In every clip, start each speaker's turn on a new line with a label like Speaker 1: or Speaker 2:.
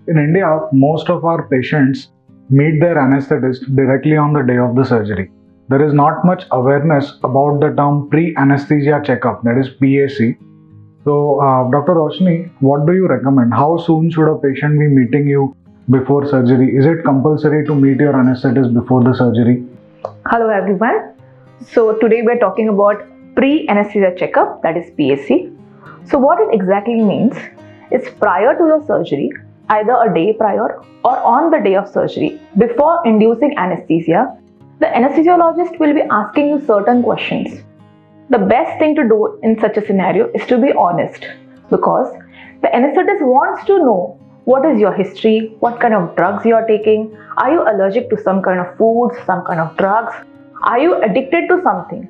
Speaker 1: In India, most of our patients meet their anesthetist directly on the day of the surgery. There is not much awareness about the term pre-anaesthesia checkup, that is PAC. So, Dr. Roshni, what do you recommend? How soon should a patient be meeting you before surgery? Is it compulsory to meet your anesthetist before the surgery?
Speaker 2: Hello everyone. So today we're talking about pre-anesthesia checkup, that is PAC. So what it exactly means is prior to your surgery, either a day prior or on the day of surgery, before inducing anesthesia, the anesthesiologist will be asking you certain questions. The best thing to do in such a scenario is to be honest, because the anesthetist wants to know what is your history, what kind of drugs you are taking, are you allergic to some kind of foods, some kind of drugs, are you addicted to something.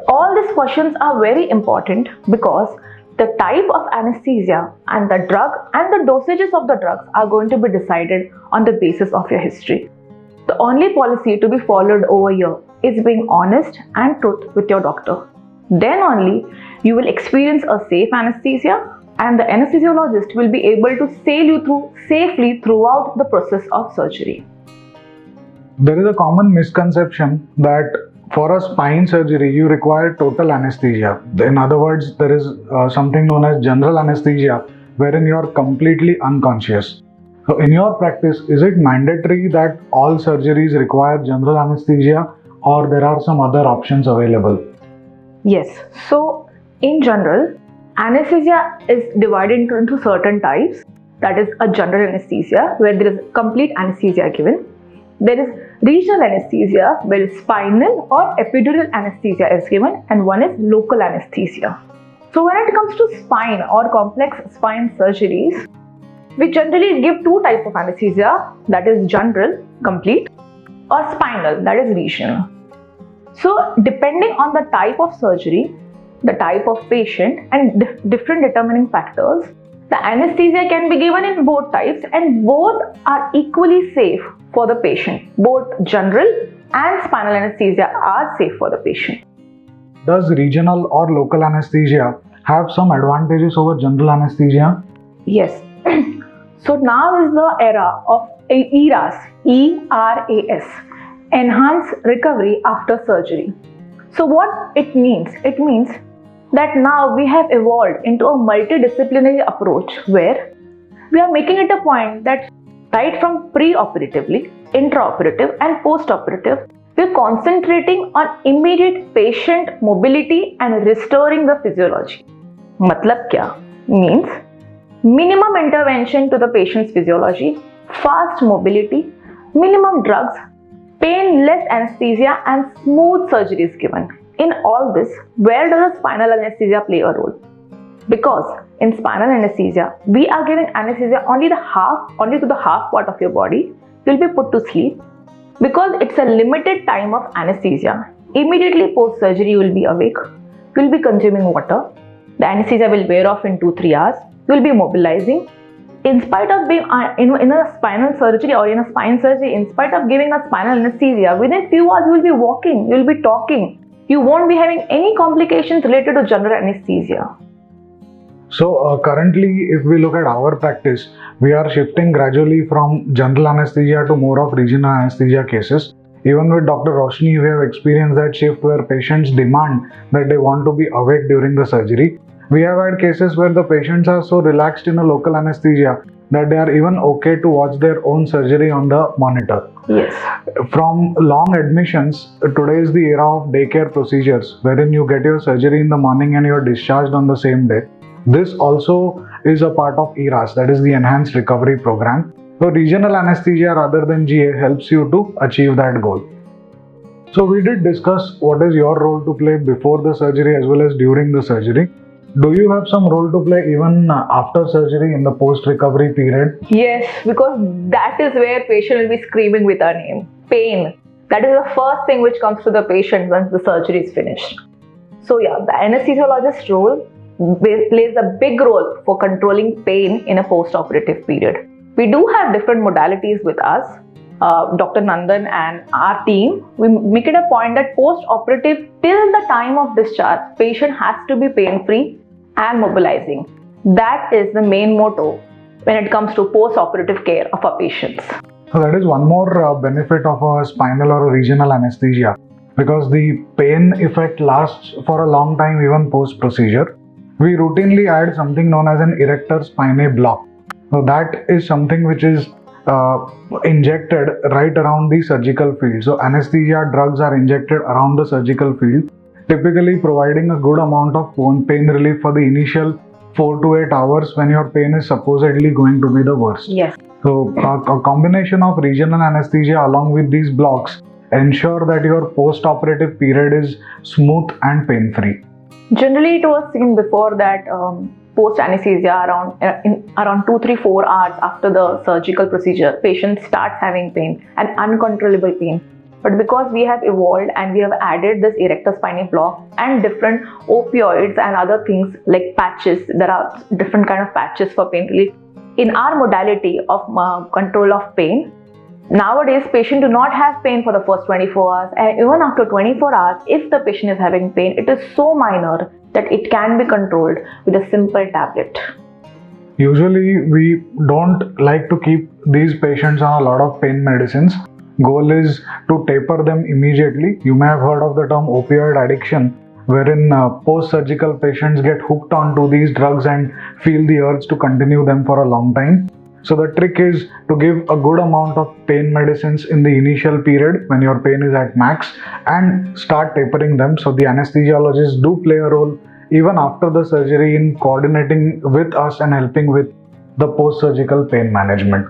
Speaker 2: All these questions are very important because the type of anesthesia and the drug and the dosages of the drugs are going to be decided on the basis of your history. The only policy to be followed over here is being honest and truth with your doctor. Then only you will experience a safe anesthesia and the anesthesiologist will be able to sail you through safely throughout the process of surgery.
Speaker 1: There is a common misconception that for a spine surgery, you require total anesthesia. In other words, there is something known as general anesthesia, wherein you are completely unconscious. So in your practice, is it mandatory that all surgeries require general anesthesia, or there are some other options available?
Speaker 2: Yes. So in general, anesthesia is divided into certain types. That is a general anesthesia, where there is complete anesthesia given. There is regional anesthesia, where spinal or epidural anesthesia is given, and one is local anesthesia. So when it comes to spine or complex spine surgeries, we generally give two types of anesthesia, that is general, complete, or spinal, that is regional. So depending on the type of surgery, the type of patient and different determining factors, the anesthesia can be given in both types and both are equally safe for the patient. Both general and spinal anesthesia are safe for the patient.
Speaker 1: Does regional or local anesthesia have some advantages over general anesthesia?
Speaker 2: Yes. So now is the era of ERAS, ERAS, Enhanced Recovery After Surgery. So what it means? It means that now we have evolved into a multidisciplinary approach where we are making it a point that right from pre-operatively, intraoperative and post-operative, we are concentrating on immediate patient mobility and restoring the physiology. Matlab kya? Means minimum intervention to the patient's physiology, fast mobility, minimum drugs, painless anesthesia and smooth surgeries given. In all this, where does the spinal anesthesia play a role? Because in spinal anesthesia, we are giving anesthesia only to the half part of your body. You will be put to sleep. Because it's a limited time of anesthesia, immediately post surgery you will be awake. You will be consuming water. The anesthesia will wear off in 2-3 hours. You will be mobilizing. In spite of being in a spinal surgery or in a spine surgery, in spite of giving a spinal anesthesia, within few hours you will be walking, you will be talking. You won't be having any complications related to general anesthesia.
Speaker 1: So currently, if we look at our practice, we are shifting gradually from general anesthesia to more of regional anesthesia cases. Even with Dr. Roshni, we have experienced that shift where patients demand that they want to be awake during the surgery. We have had cases where the patients are so relaxed in a local anesthesia that they are even okay to watch their own surgery on the monitor.
Speaker 2: Yes.
Speaker 1: From long admissions, today is the era of daycare procedures, wherein you get your surgery in the morning and you are discharged on the same day. This also is a part of ERAS, that is the Enhanced Recovery Program. So regional anesthesia rather than GA helps you to achieve that goal. So we did discuss what is your role to play before the surgery as well as during the surgery. Do you have some role to play even after surgery in the post-recovery period?
Speaker 2: Yes, because that is where patient will be screaming with our name. Pain. That is the first thing which comes to the patient once the surgery is finished. So yeah, the anesthesiologist role plays a big role for controlling pain in a post-operative period. We do have different modalities with us. Dr. Nandan and our team, we make it a point that post-operative till the time of discharge, patient has to be pain-free and mobilizing. That is the main motto when it comes to post-operative care of our patients.
Speaker 1: So that is one more benefit of a spinal or a regional anesthesia, because the pain effect lasts for a long time even post-procedure. We routinely add something known as an erector spinae block. So that is something which is injected right around the surgical field. So anesthesia drugs are injected around the surgical field, typically providing a good amount of pain relief for the initial 4 to 8 hours when your pain is supposedly going to be the worst.
Speaker 2: Yes.
Speaker 1: So a combination of regional anesthesia along with these blocks ensure that your post-operative period is smooth and pain-free.
Speaker 2: Generally, it was seen before that post-anesthesia around 2, 3, 4 hours after the surgical procedure, patient starts having pain and uncontrollable pain. But because we have evolved and we have added this erector spinae block and different opioids and other things like patches, there are different kind of patches for pain relief. In our modality of control of pain, nowadays patients do not have pain for the first 24 hours, and even after 24 hours, if the patient is having pain, it is so minor that it can be controlled with a simple tablet.
Speaker 1: Usually we don't like to keep these patients on a lot of pain medicines. Goal is to taper them immediately. You may have heard of the term opioid addiction, wherein post-surgical patients get hooked onto these drugs and feel the urge to continue them for a long time. So the trick is to give a good amount of pain medicines in the initial period when your pain is at max and start tapering them. So the anesthesiologists do play a role even after the surgery in coordinating with us and helping with the post-surgical pain management.